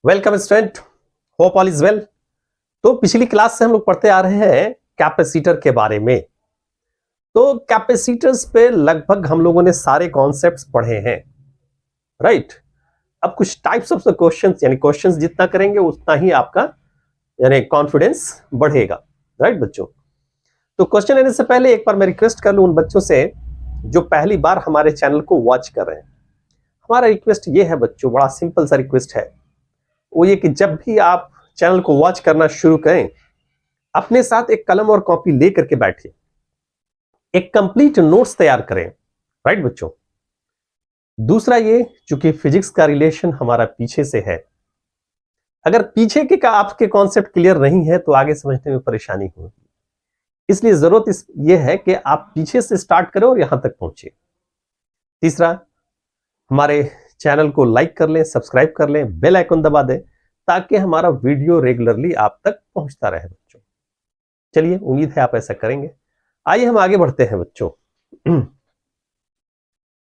Welcome student, hope all is well. तो पिछली class से हम लोग पढ़ते आ रहे हैं कैपेसिटर के बारे में। तो कैपेसिटर्स पे लगभग हम लोगों ने सारे कॉन्सेप्ट्स पढ़े हैं, राइट। अब कुछ टाइप्स ऑफ क्वेश्चंस, यानी क्वेश्चंस जितना करेंगे उतना ही आपका यानी कॉन्फिडेंस बढ़ेगा, राइट बच्चों। तो क्वेश्चन लेने से पहले एक बार मैं रिक्वेस्ट कर लूं उन बच्चों से जो पहली बार हमारे चैनल को वॉच कर रहे हैं। हमारा रिक्वेस्ट ये है बच्चों, बड़ा सिंपल सा रिक्वेस्ट है, वो ये कि जब भी आप चैनल को वॉच करना शुरू करें, अपने साथ एक कलम और कॉपी लेकर के बैठिए, एक कंप्लीट नोट्स तैयार करें, राइट बच्चों। दूसरा ये, चूंकि फिजिक्स का रिलेशन हमारा पीछे से है, अगर पीछे के का आपके कॉन्सेप्ट क्लियर नहीं है तो आगे समझने में परेशानी होगी, इसलिए जरूरत ये है कि आप पीछे से स्टार्ट करें और यहां तक पहुंचे। तीसरा, हमारे चैनल को लाइक कर लें, सब्सक्राइब कर लें, बेल आइकन दबा दें ताकि हमारा वीडियो रेगुलरली आप तक पहुंचता रहे बच्चों। चलिए, उम्मीद है आप ऐसा करेंगे। आइए हम आगे बढ़ते हैं बच्चों।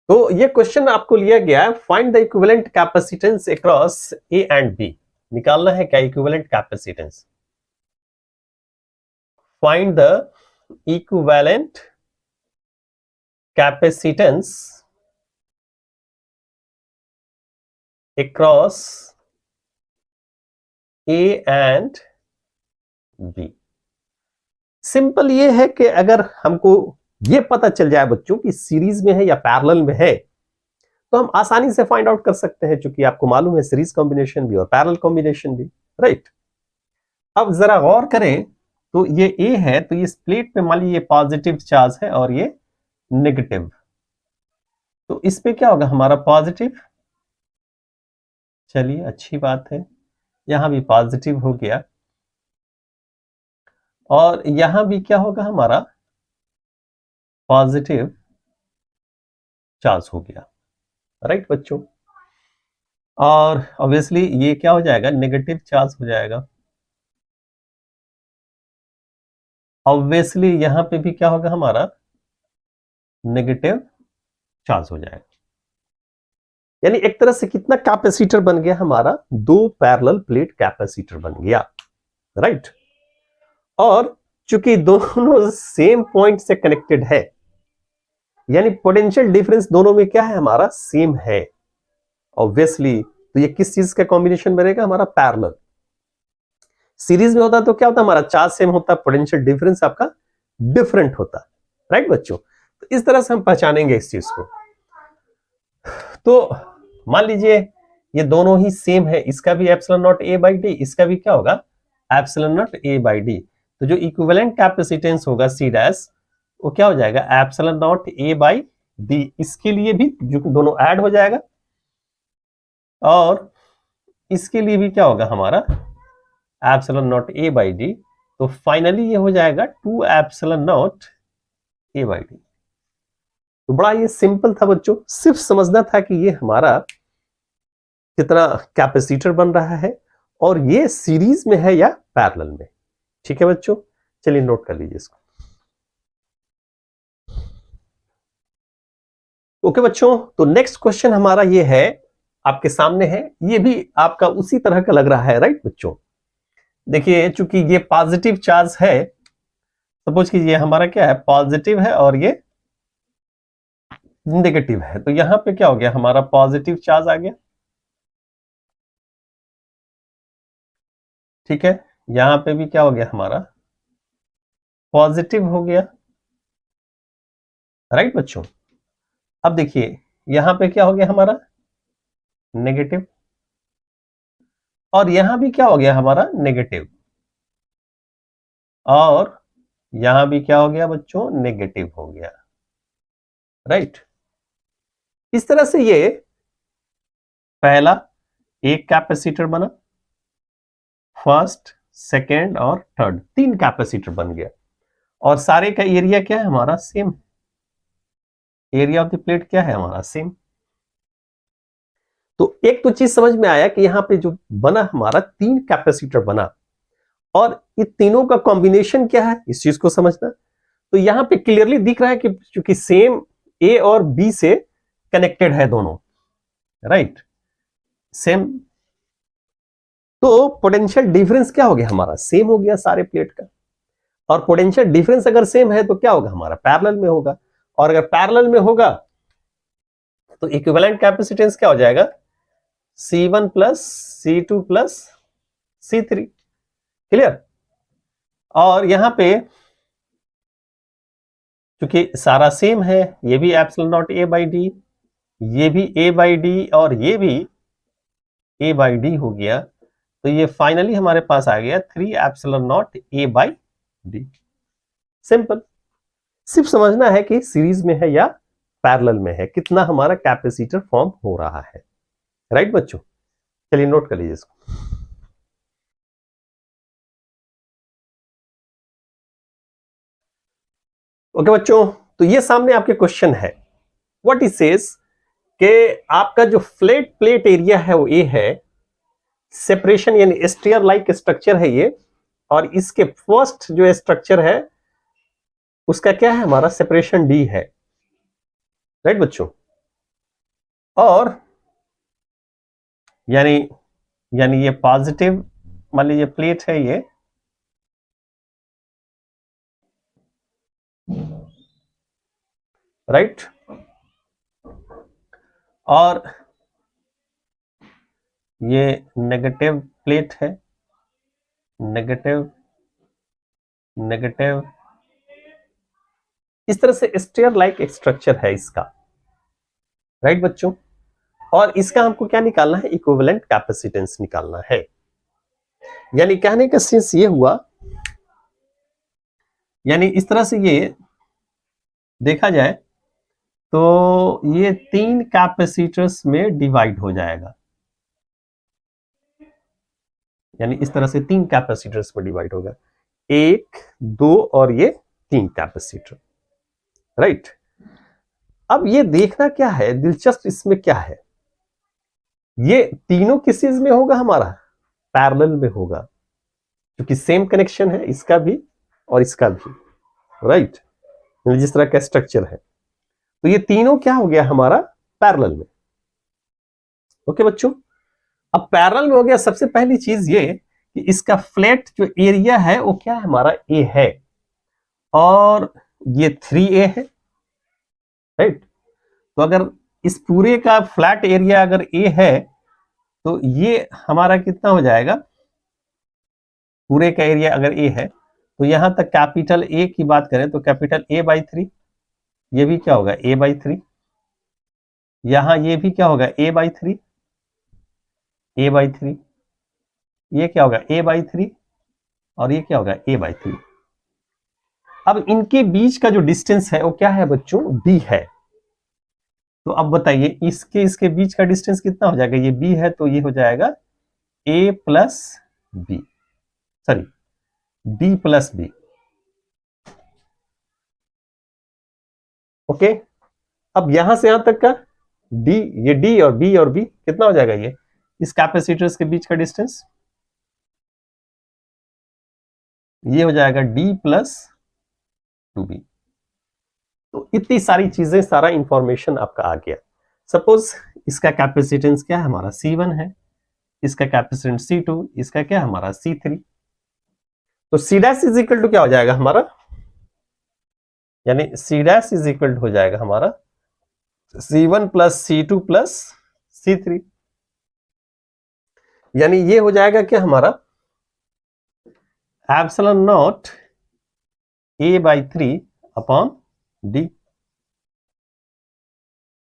तो ये क्वेश्चन आपको लिया गया है, find the equivalent capacitance across A and B. निकालना है क्या equivalent capacitance. Find the equivalent capacitance across A and B. Simple ये है कि अगर हमको ये पता चल जाए बच्चों कि सीरीज में है या पैरेलल में है तो हम आसानी से फाइंड आउट कर सकते हैं, क्योंकि आपको मालूम है सीरीज कॉम्बिनेशन भी और पैरेलल कॉम्बिनेशन भी, राइट। अब जरा गौर करें तो ये ए है, तो इस प्लेट पे मान लीजिए ये पॉजिटिव चार्ज है और ये नेगेटिव, तो इस पे क्या होगा हमारा पॉजिटिव। चलिए अच्छी बात है, यहां भी पॉजिटिव हो गया और यहां भी क्या होगा हमारा पॉजिटिव चार्ज हो गया, राइट बच्चों। और ऑब्वियसली ये क्या हो जाएगा, नेगेटिव चार्ज हो जाएगा। ऑब्वियसली यहां पे भी क्या होगा हमारा नेगेटिव चार्ज हो जाएगा। यानी एक तरह से कितना कैपेसिटर बन गया हमारा, दो पैरेलल प्लेट कैपेसिटर बन गया, राइट। और चूंकि दोनों सेम पॉइंट से कनेक्टेड है, यानी पोटेंशियल डिफरेंस दोनों में क्या है हमारा सेम है, ऑब्वियसली तो ये किस चीज का कॉम्बिनेशन बनेगा हमारा पैरेलल। सीरीज में होता तो क्या होता हमारा चार्ज सेम होता, पोटेंशियल डिफरेंस आपका डिफरेंट होता, राइट बच्चों। तो इस तरह से हम पहचानेंगे इस चीज को। तो मान लीजिए ये दोनों ही सेम है, इसका भी epsilon naught A by D, इसका भी क्या होगा epsilon naught A by D. तो जो इक्विवेलेंट कैपेसिटेंस होगा सी डैश, वो क्या हो जाएगा epsilon naught A by D. इसके लिए भी जो दोनों ऐड हो जाएगा और इसके लिए भी क्या होगा हमारा epsilon naught A by D. तो फाइनली ये हो जाएगा 2 epsilon naught A by D. तो बड़ा ये सिंपल था बच्चों, सिर्फ समझना था कि ये हमारा कितना कैपेसिटर बन रहा है और ये सीरीज में है या पैरेलल में। ठीक है बच्चों, चलिए नोट कर लीजिए इसको। ओके बच्चों, तो नेक्स्ट क्वेश्चन हमारा ये है, आपके सामने है, ये भी आपका उसी तरह का लग रहा है, राइट बच्चों। देखिए चूंकि ये पॉजिटिव चार्ज है, सपोज कीजिए हमारा क्या है पॉजिटिव है और ये नेगेटिव है, तो यहां पे क्या हो गया हमारा पॉजिटिव चार्ज आ गया, ठीक है। यहां पे भी क्या हो गया हमारा पॉजिटिव हो गया, राइट बच्चों। अब देखिए यहां पे क्या हो गया हमारा नेगेटिव और यहां भी क्या हो गया हमारा नेगेटिव और यहां भी क्या हो गया बच्चों नेगेटिव हो गया, राइट। इस तरह से ये पहला एक कैपेसिटर बना, फर्स्ट सेकेंड और थर्ड, 3 कैपेसिटर बन गया और सारे का एरिया क्या है हमारा same, area of the plate क्या है हमारा सेम। तो एक तो चीज समझ में आया कि यहां पे जो बना हमारा 3 कैपेसिटर बना और ये तीनों का कॉम्बिनेशन क्या है इस चीज को समझना। तो यहां पे क्लियरली दिख रहा है कि चूंकि सेम ए और बी से कनेक्टेड है दोनों, राइट, सेम तो पोटेंशियल डिफरेंस क्या हो गया हमारा, सेम हो गया सारे प्लेट का। और पोटेंशियल डिफरेंस अगर सेम है तो क्या होगा हमारा, पैरेलल में होगा। और अगर पैरेलल में होगा तो इक्विवेलेंट कैपेसिटेंस क्या हो जाएगा, C1 plus C2 plus C3। Clear. और यहां पे क्योंकि सारा सेम है, ये भी epsilon naught A by D, ये भी A बाई डी और ये भी A बाई डी हो गया, तो ये फाइनली हमारे पास आ गया 3 epsilon naught A by D. Simple. सिर्फ समझना है कि सीरीज में है या पैरेलल में है, कितना हमारा कैपेसिटर फॉर्म हो रहा है। राइट बच्चों, चलिए नोट कर लीजिए इसको। ओके बच्चों, तो ये सामने आपके क्वेश्चन है, व्हाट इज सेज कि आपका जो फ्लैट प्लेट एरिया है वो ए है, सेपरेशन यानी स्टेयर लाइक स्ट्रक्चर है ये, और इसके फर्स्ट जो स्ट्रक्चर है उसका क्या है हमारा, सेपरेशन डी है। राइट बच्चों। और यानी यानी ये पॉजिटिव मान लीजिए प्लेट है ये, राइट। और ये नेगेटिव प्लेट है, नेगेटिव नेगेटिव, इस तरह से स्टेयर लाइक स्ट्रक्चर है इसका। राइट बच्चों। और इसका हमको क्या निकालना है, इक्विवेलेंट कैपेसिटेंस निकालना है। यानी कहने का सेंस ये हुआ, यानी इस तरह से ये देखा जाए तो ये 3 कैपेसिटर्स में डिवाइड हो जाएगा, यानी इस तरह से 3 कैपेसिटर्स में डिवाइड होगा, 1 2 और ये 3 कैपेसिटर। राइट। अब ये देखना क्या है दिलचस्प, इसमें क्या है, ये तीनों किस चीज में होगा हमारा, पैरेलल में होगा, क्योंकि सेम कनेक्शन है इसका भी और इसका भी। राइट। जिस तरह का स्ट्रक्चर है, तो ये तीनों क्या हो गया हमारा, पैरेलल में। ओके बच्चों। अब पैरेलल में हो गया, सबसे पहली चीज ये कि इसका फ्लैट जो एरिया है वो क्या है हमारा, ए है, और ये 3A है। राइट। तो अगर इस पूरे का फ्लैट एरिया अगर ए है तो ये हमारा कितना हो जाएगा, पूरे का एरिया अगर ए है तो यहां तक कैपिटल ए की बात करें तो कैपिटल A बाई 3, ये भी क्या होगा A बाई 3, यहां ये भी क्या होगा A बाई 3, A बाई 3, ये क्या होगा A बाई 3, और ये क्या होगा A बाई 3। अब इनके बीच का जो डिस्टेंस है वो क्या है बच्चों, B है। तो अब बताइए इसके इसके बीच का डिस्टेंस कितना हो जाएगा, ये B है तो ये हो जाएगा A plus B, sorry D plus B. Okay. अब यहां से यहां तक का D, ये D और B और B कितना हो जाएगा, ये इस कैपेसिटर्स के बीच का डिस्टेंस, ये हो जाएगा D प्लस 2B। तो इतनी सारी चीजें, सारा इंफॉर्मेशन आपका आ गया। सपोज इसका कैपेसिटेंस क्या है हमारा, C1 है, इसका कैपेसिटेंस C2, इसका क्या है हमारा C3। तो C dash is equal to क्या हो जाएगा हमारा, यानी C dash is equal to हो जाएगा हमारा C1 plus C2 plus C3, यानी ये हो जाएगा क्या हमारा, epsilon naught A by 3 upon D,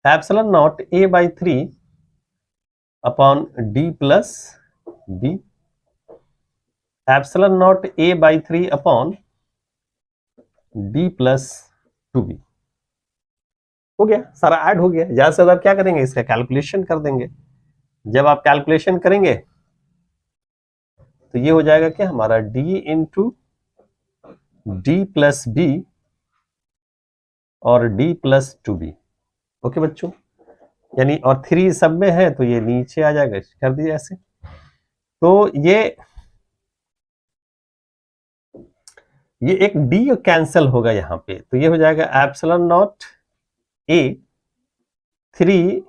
epsilon naught A by 3 upon D plus B, epsilon naught A by 3 upon D plus 2B। हो गया, सारा ऐड हो गया। ज्यादा से ज्यादा क्या करेंगे, इसका कैलकुलेशन कर देंगे। जब आप कैलकुलेशन करेंगे तो ये हो जाएगा क्या हमारा D into D plus B और D प्लस 2B। ओके बच्चों, यानी और 3 सब में है तो ये नीचे आ जाएगा, कर दीजिए ऐसे। तो ये एक D कैंसिल होगा यहां पे, तो ये हो जाएगा epsilon naught A 3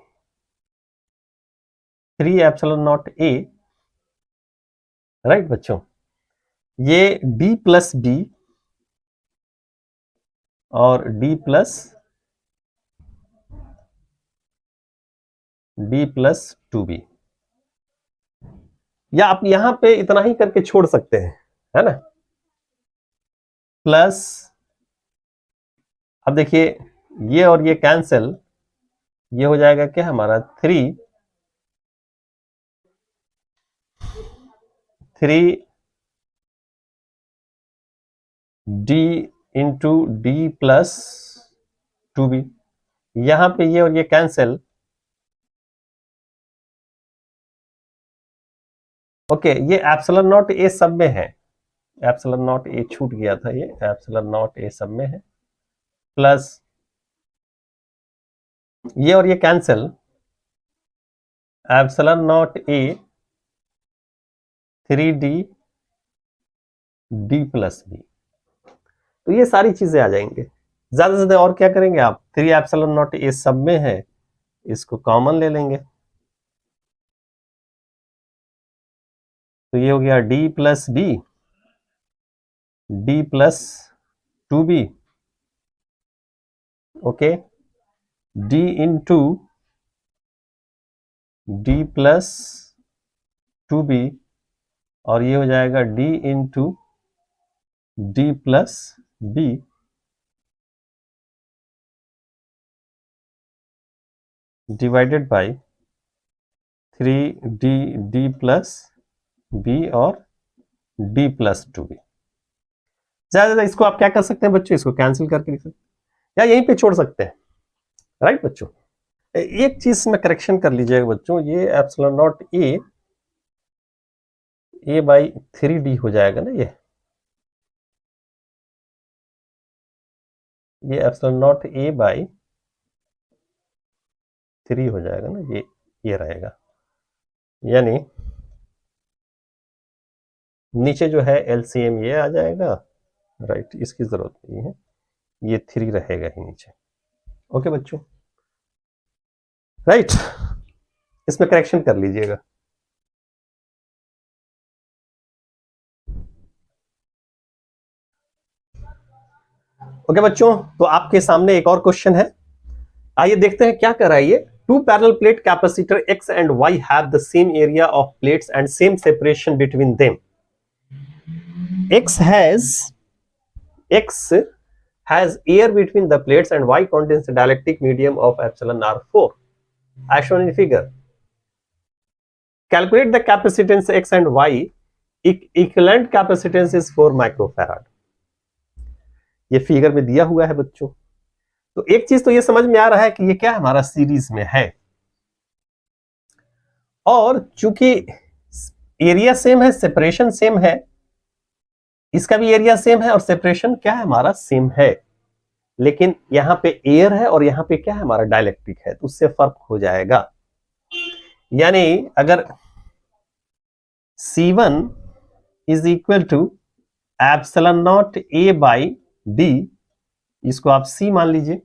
epsilon naught A right बच्चों, ये d प्लस बी और d प्लस 2b, या आप यहां पे इतना ही करके छोड़ सकते हैं, है ना। प्लस, अब देखिए ये और ये कैंसिल, ये हो जाएगा क्या हमारा 3d into D plus 2b, यहां पे ये और ये कैंसिल। ओके, ये एप्सिलॉन नॉट ए सब में है, एप्सिलॉन नॉट ए छूट गया था, ये एप्सिलॉन नॉट ए सब में है। प्लस ये और ये cancel, epsilon naught A 3d D plus B, तो ये सारी चीजें आ जाएंगे। ज्यादा से ज्यादा और क्या करेंगे आप, 3 एप्सिलॉन नॉट ए सब में है, इसको कॉमन ले लेंगे, तो ये हो गया D plus B, D plus 2b, okay, D into D plus 2b, और ये हो जाएगा d into D plus B, divided by 3d D plus B और d प्लस 2b। ज्यादा इसको आप क्या कर सकते हैं बच्चों, इसको कैंसिल करके लिख सकते हैं या यहीं पे छोड़ सकते हैं, राइट बच्चों। एक चीज में करेक्शन कर लीजिएगा बच्चों, ये epsilon naught A by 3d हो जाएगा ना, ये एप्सिलॉन नॉट ए बाई 3 हो जाएगा ना, ये रहेगा, यानी नीचे जो है एलसीएम ये आ जाएगा, राइट, इसकी जरूरत नहीं है, ये 3 रहेगा ही नीचे। ओके बच्चों, राइट, इसमें करेक्शन कर लीजिएगा। ओके बच्चों, तो आपके सामने एक और क्वेश्चन है, आइए देखते हैं क्या कर रहा है ये। Two parallel plate capacitor X and Y have the same area of plates and same separation between them. X has air between the plates and Y contains a dielectric medium of epsilon r4 as shown in figure. Calculate the capacitance X and Y. Equivalent capacitance is 4 microfarad. ये figure में दिया हुआ है बच्चों। तो एक चीज तो ये समझ में आ रहा है कि ये क्या हमारा सीरीज में है, और चूंकि एरिया सेम है, सेपरेशन सेम है, इसका भी एरिया सेम है और सेपरेशन क्या है हमारा सेम है, लेकिन यहां पे एयर है और यहां पे क्या है हमारा डाइलेक्ट्रिक है, तो उससे फर्क हो जाएगा। यानी अगर C1 is equal to epsilon naught A by D, इसको आप C मान लीजिए,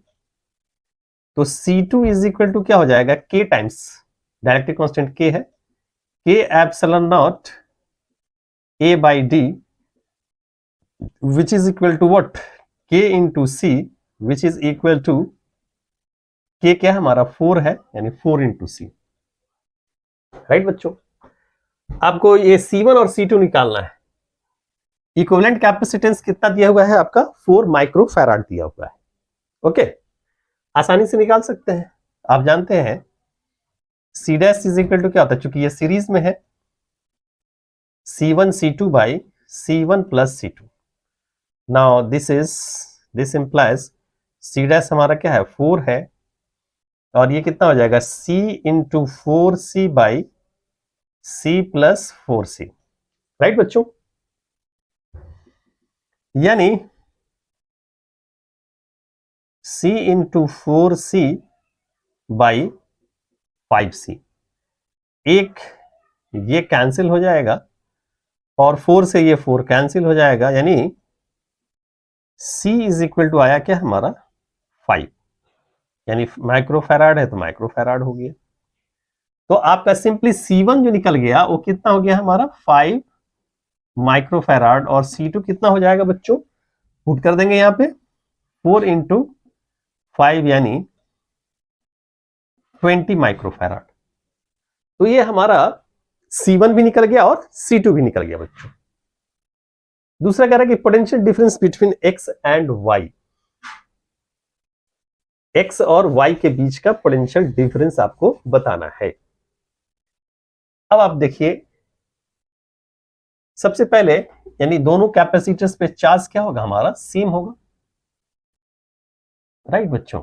तो C2 इज इक्वल टू क्या हो जाएगा, K times dielectric constant K है, K epsilon naught A by D which is equal to what, K into C which is equal to K क्या हमारा 4 है, यानी 4 इंटू C, राइट बच्चों। आपको ये C1 और C2 निकालना है। इक्विवेलेंट कैपेसिटेंस कितना दिया हुआ है आपका, 4 माइक्रोफैराड दिया हुआ है। ओके, आसानी से निकाल सकते हैं, आप जानते हैं C dash is equal to क्या होता है, चूंकि ये सीरीज में है, C1 C2 by C1 plus C2। Now this implies C dash हमारा क्या है 4 है, और ये कितना हो जाएगा C into 4C by C plus 4C, right बच्चों। यानी C into 4C by 5C, एक ये कैंसिल हो जाएगा और 4 से ये 4 कैंसिल हो जाएगा, यानी C इज इक्वल टू आया क्या हमारा 5, यानी माइक्रोफैराड है तो माइक्रोफैराड हो गया। तो आपका सिंपली C1 जो निकल गया वो कितना हो गया हमारा 5 माइक्रोफैराड और C2 कितना हो जाएगा बच्चों, पुट कर देंगे यहां पे 4 इंटू 5 यानी 20 माइक्रोफैराड। तो ये हमारा C1 भी निकल गया और C2 भी निकल गया बच्चों। दूसरा कह रहा है कि potential difference between X and Y, X और Y के बीच का पोटेंशियल डिफरेंस आपको बताना है। अब आप देखिए, सबसे पहले यानी दोनों कैपेसिटर्स पे चार्ज क्या होगा हमारा, सेम होगा, राइट बच्चों।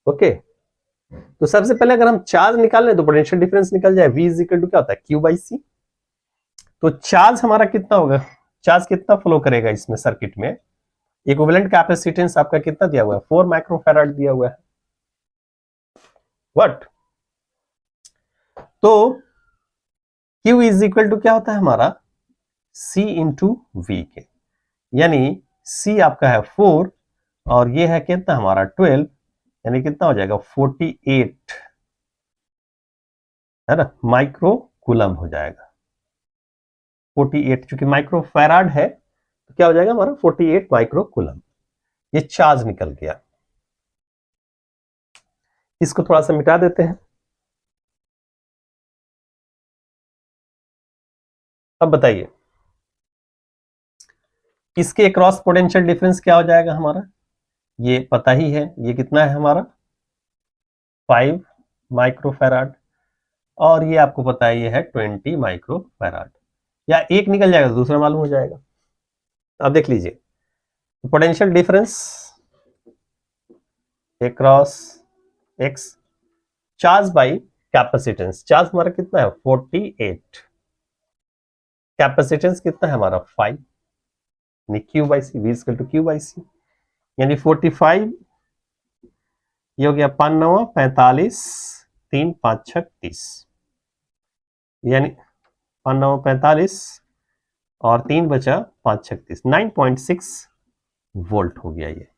ओके, तो सबसे पहले अगर हम चार्ज निकाल लें तो पोटेंशियल डिफरेंस निकल जाए, V इज इक्वल टू क्या होता है, Q बाई सी। तो चार्ज हमारा कितना होगा, चार्ज कितना फ्लो करेगा इसमें सर्किट में, इक्विवेलेंट कैपेसिटेंस आपका कितना दिया हुआ है, 4 माइक्रोफैराड दिया हुआ है। व्हाट, तो Q इज इक्वल टू क्या होता है हमारा, C इंटू V के, यानी C आपका है 4 और ये है कितना हमारा 12, यानी कितना हो जाएगा 48 है ना, माइक्रो कूलम हो जाएगा। 48 चूंकि माइक्रोफैराड है तो क्या हो जाएगा हमारा 48 माइक्रो कूलम। ये चार्ज निकल गया, इसको थोड़ा सा मिटा देते हैं। अब बताइए इसके क्रॉस पोटेंशियल डिफरेंस क्या हो जाएगा हमारा, ये पता ही है, ये कितना है हमारा 5 माइक्रोफैराड और ये आपको पता है ये है 20 माइक्रोफैराड, या एक निकल जाएगा तो दूसरा मालूम हो जाएगा। अब देख लीजिए potential difference across x, charge by capacitance, charge हमारा कितना है 48, कैपेसिटेंस कितना है हमारा 5, यानी Q by C, V equal to Q by C, यानी 45, ये हो गया 5 9 45, 3 5 6 30, यानी 5 9 45 और 3 बचा 5 6 30, 9.6 वोल्ट हो गया ये।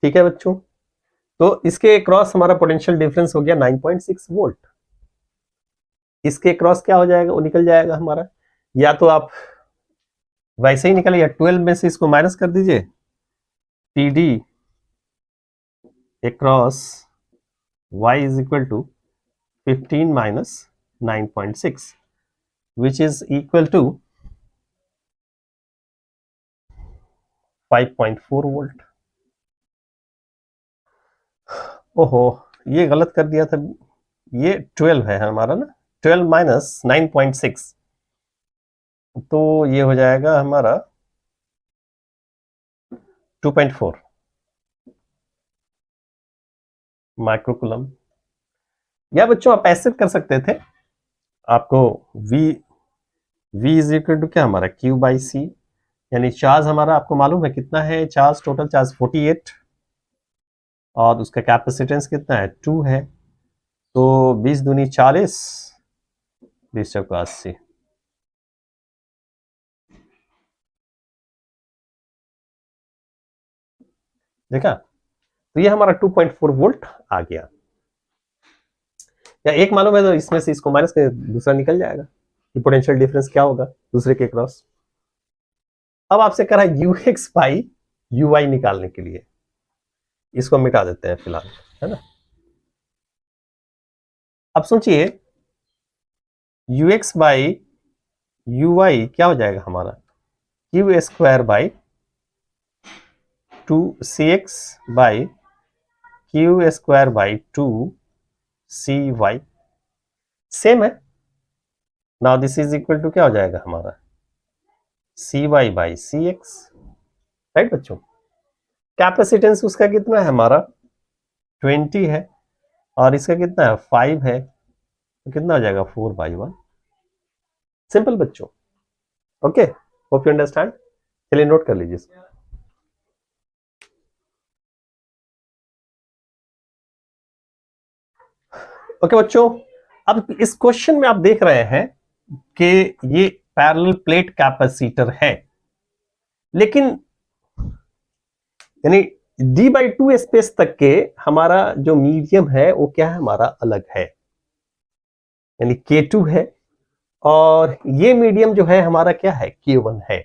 ठीक है बच्चों, तो इसके क्रॉस हमारा पोटेंशियल डिफरेंस हो गया 9.6 वोल्ट। इसके क्रॉस क्या हो जाएगा, वो निकल जाएगा हमारा, या तो आप वैसे ही निकले या 12 में से इसको माइनस कर दीजिए, TD across Y is equal to 15 minus 9.6 which is equal to 5.4 volt. ओहो, ये गलत कर दिया था, ये 12 है हमारा ना, 12 माइनस 9.6 तो ये हो जाएगा हमारा 2.4 माइक्रोकूलम। या बच्चों आप ऐसे कर सकते थे, आपको V इज इक्वल टू क्या हमारा Q बाई सी, यानी चार्ज हमारा आपको मालूम है कितना है, चार्ज टोटल चार्ज 48 और उसका कैपेसिटेंस कितना है 2 है, तो 20 दूनी 40, 20 चौका 80, देखा, तो ये हमारा 2.4 वोल्ट आ गया। या एक मालूम है तो इसमें से इसको माइनस कर दूसरा निकल जाएगा, कि पोटेंशियल डिफरेंस क्या होगा दूसरे के क्रॉस। अब आपसे कह रहा है UX बाई UI निकालने के लिए, इसको मिटा देते हैं फिलहाल, है ना। अब सोचिए UX बाई UI क्या हो जाएगा हमारा, Q square by 2CX by Q square by 2CY, same है। Now this is equal to क्या हो जाएगा हमारा CY बाई CX, राइट बच्चों। कैपेसिटेंस उसका कितना है हमारा 20 है और इसका कितना है 5 है, तो कितना हो जाएगा 4/1, सिंपल बच्चों। ओके, होप यू अंडरस्टैंड, चलिए नोट कर लीजिए इसको। ओके बच्चों, अब इस क्वेश्चन में आप देख रहे हैं कि ये पैरेलल प्लेट कैपेसिटर है, लेकिन यानी D/2 स्पेस तक के हमारा जो मीडियम है वो क्या है हमारा अलग है। यानी K2 है, और ये मीडियम जो है हमारा क्या है, K1 है,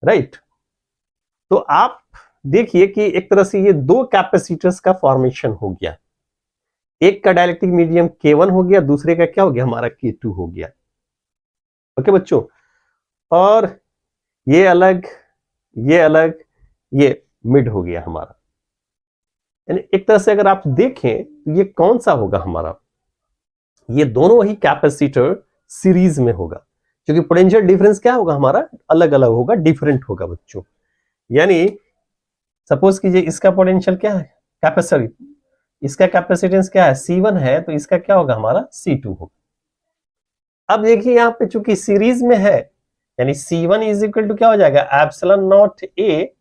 राइट। तो आप देखिए कि एक तरह से ये दो कैपेसिटर्स का फॉर्मेशन हो गया, एक का डाइलेक्ट्रिक मीडियम K1 हो गया, दूसरे का क्या हो गया हमारा, K2 हो गया। ओके बच्चों, और ये अलग, ये अलग, ये मिड हो गया हमारा। यानी एक तरह से अगर आप देखें तो ये कौन सा होगा हमारा, ये दोनों ही कैपेसिटर सीरीज में होगा, क्योंकि पोटेंशियल डिफरेंस क्या होगा हमारा, अलग अलग होगा, डिफरेंट होगा बच्चों। यानी सपोज कीजिए इसका पोटेंशियल क्या है, कैपेसिटर, इसका कैपेसिटेंस क्या है, C1 है, तो इसका क्या होगा हमारा, C2 होगा। अब देखिए यहां पे चूंकि सीरीज में है, यानी C1 इज इक्वल टू क्या हो जाएगा, एप्सिलॉन नॉट ए,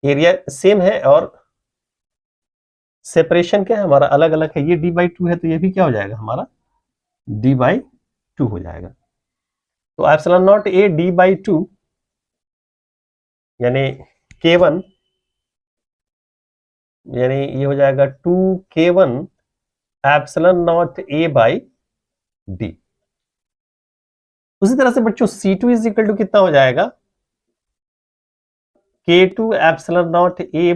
एरिया सेम है और सेपरेशन क्या है हमारा, अलग अलग है, ये d/2 है, तो ये भी क्या हो जाएगा हमारा, d/2 हो जाएगा। तो एप्सिलॉन नॉट ए d/2 यानी K1, यानी ये हो जाएगा 2K1 epsilon naught A by D. उसी तरह से बच्चों C2 इज इक्वल टू कितना हो जाएगा, K2 एप्सिलॉन नॉट ए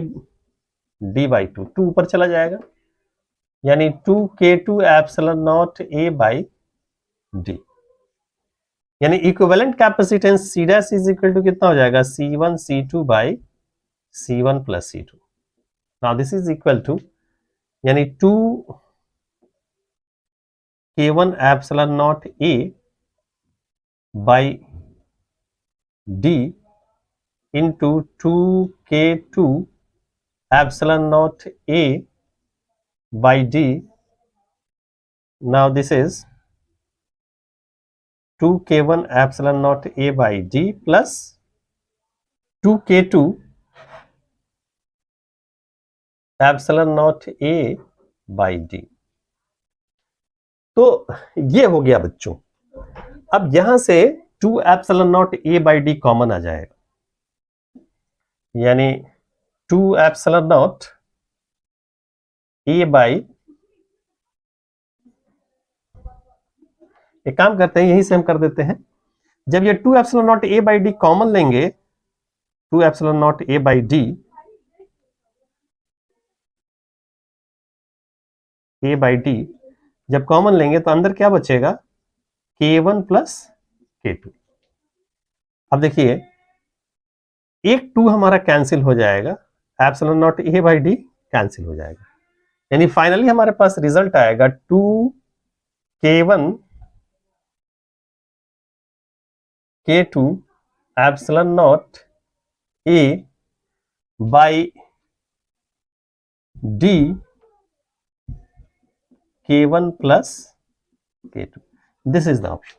d/2, 2 ऊपर चला जाएगा, यानी 2K2 epsilon naught A by D. यानी equivalent capacitance C dash is equal to कितना हो जाएगा, C1 C2 by C1 plus C2। Now this is equal to, यानी 2K1 epsilon naught A by D into 2K2 epsilon naught A by D. Now this is 2K1 epsilon naught A by D plus 2K2 epsilon naught A by D. तो ये हो गया बच्चों। अब यहां से 2 epsilon naught A by D common आ जाएगा, यानी 2 एप्सिलॉन नॉट ए बाई, एक काम करते हैं यहीं से हम कर देते हैं, जब ये 2 epsilon naught A by D common लेंगे, 2 epsilon naught A by D, A by D जब कॉमन लेंगे तो अंदर क्या बचेगा, K1 प्लस K2। अब देखिए एक 2 हमारा कैंसिल हो जाएगा, epsilon naught A by D cancel हो जाएगा, यानी फाइनली हमारे पास रिजल्ट आएगा 2K1 K2 epsilon naught A by D K1 plus K2। This is the option,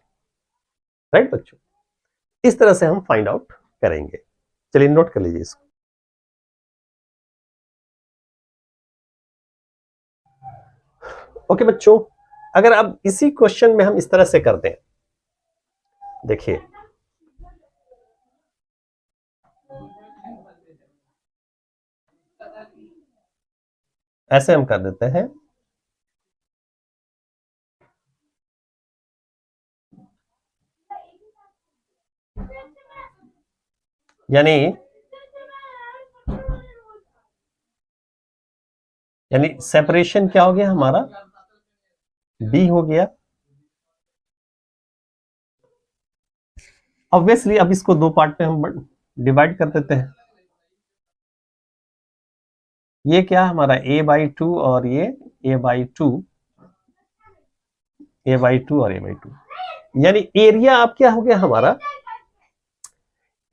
right बच्चों। इस तरह से हम फाइंड आउट करेंगे। चलिए नोट कर लीजिए इसको। ओके बच्चों, अगर अब इसी क्वेश्चन में हम इस तरह से करते हैं, देखिए ऐसे हम कर देते हैं, यानी सेपरेशन क्या हो गया हमारा, D हो गया। ऑब्वियसली अब इसको दो पार्ट में हम डिवाइड कर देते हैं, ये क्या हमारा A/2 और ये A/2, A/2 और A/2, यानी एरिया अब क्या हो गया हमारा,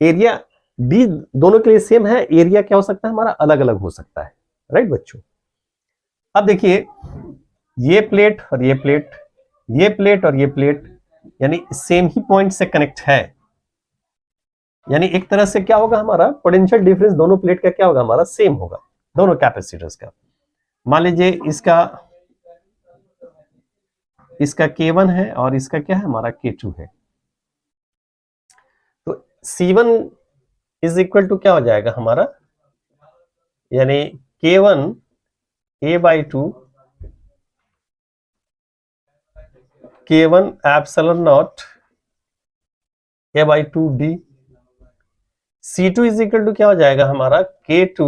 एरिया डी दोनों के लिए सेम है, एरिया क्या हो सकता है हमारा, अलग अलग हो सकता है, राइट बच्चों। अब देखिए ये प्लेट और ये प्लेट, ये प्लेट और ये प्लेट, यानी सेम ही पॉइंट से कनेक्ट है, यानी एक तरह से क्या होगा हमारा, पोटेंशियल डिफरेंस दोनों प्लेट का क्या होगा हमारा, सेम होगा, दोनों कैपेसिटर्स का। मान लीजिए इसका K1 है और इसका क्या है हमारा, K2 है, तो C1 इज इक्वल टू क्या हो जाएगा हमारा, यानी K1 A/2 K1 epsilon naught A by 2D, C2 is equal to क्या हो जाएगा हमारा K2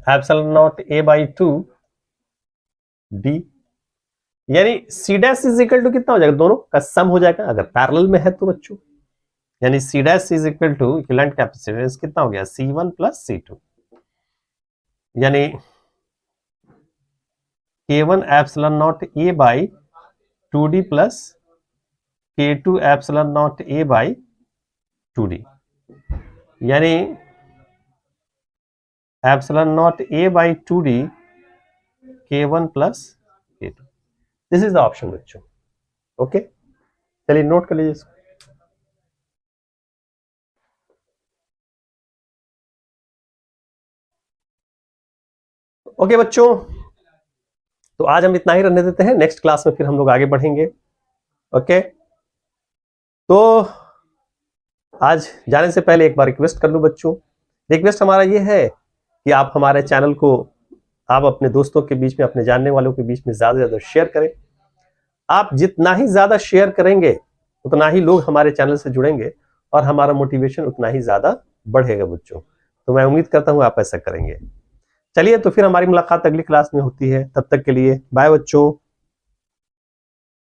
epsilon naught A by 2D, यानी C dash is equal to कितना हो जाएगा, दोनों का सम हो जाएगा अगर पैरेलल में है तो बच्चों, यानी C dash is equal to equivalent capacitance कितना हो गया C1 प्लस C2, यानी K1 epsilon naught A by 2D plus K2 epsilon naught A by 2D, यानी epsilon naught A by 2D K1 plus K2, this is the option बच्चों। Okay, चलिए note कर लीजिए इसको। ओके बच्चों, तो आज हम इतना ही रहने देते हैं, नेक्स्ट क्लास में फिर हम लोग आगे बढ़ेंगे। ओके, तो आज जाने से पहले एक बार रिक्वेस्ट कर लूं बच्चों, रिक्वेस्ट हमारा ये है कि आप हमारे चैनल को आप अपने दोस्तों के बीच में, अपने जानने वालों के बीच में ज्यादा से ज्यादा शेयर करें। आप जितना ही ज्यादा शेयर करेंगे उतना ही लोग हमारे चैनल से जुड़ेंगे और हमारा मोटिवेशन उतना ही ज्यादा बढ़ेगा बच्चों। तो मैं उम्मीद करता हूं आप ऐसा करेंगे। चलिए, तो फिर हमारी मुलाकात अगली क्लास में होती है, तब तक के लिए बाय बच्चों।